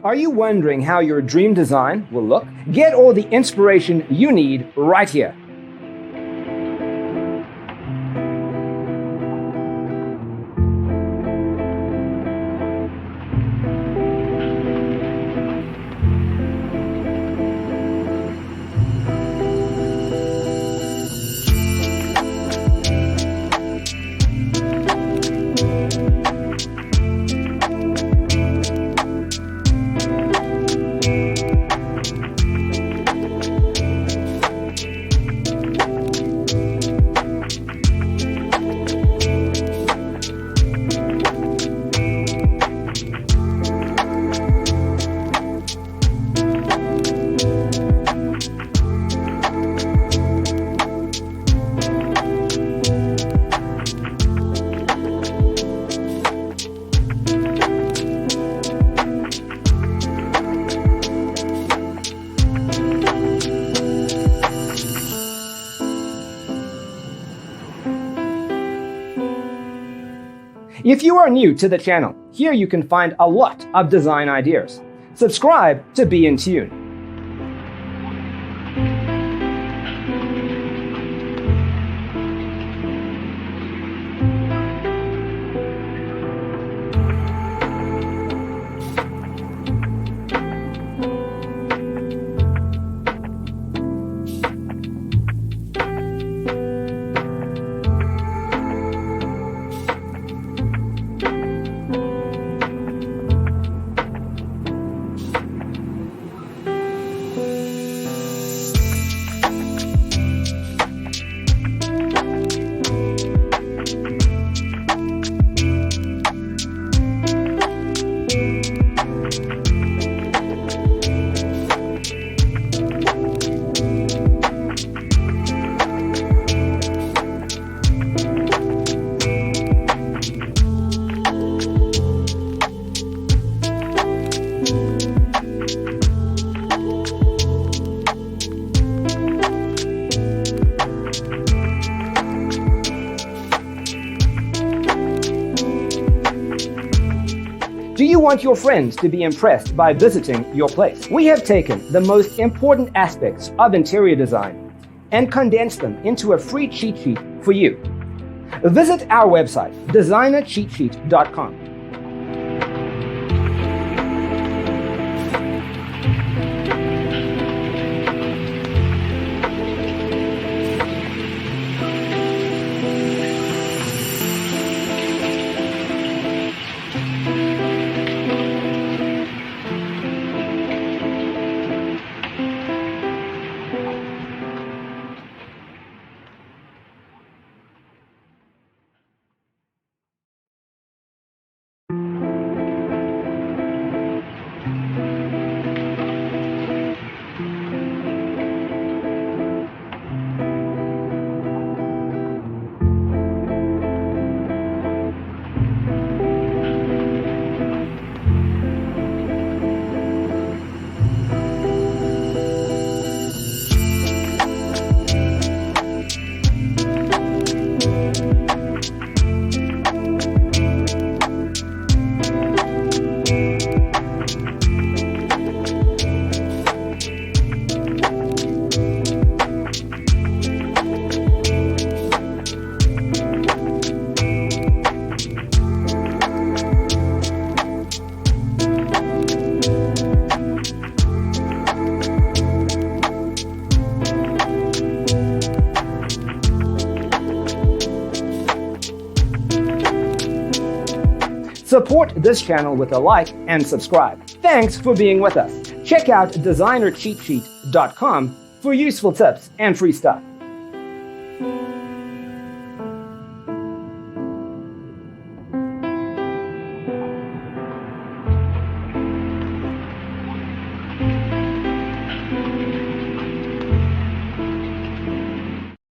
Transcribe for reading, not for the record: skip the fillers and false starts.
Are you wondering how your dream design will look? Get all the inspiration you need right here. If you are new to the channel, here you can find a lot of design ideas. Subscribe to be in tune. Do you want your friends to be impressed by visiting your place? We have taken the most important aspects of interior design and condensed them into a free cheat sheet for you. Visit our website, designercheatsheet.com. Support this channel with a like and subscribe. Thanks for being with us. Check out designercheatsheet.com for useful tips and free stuff.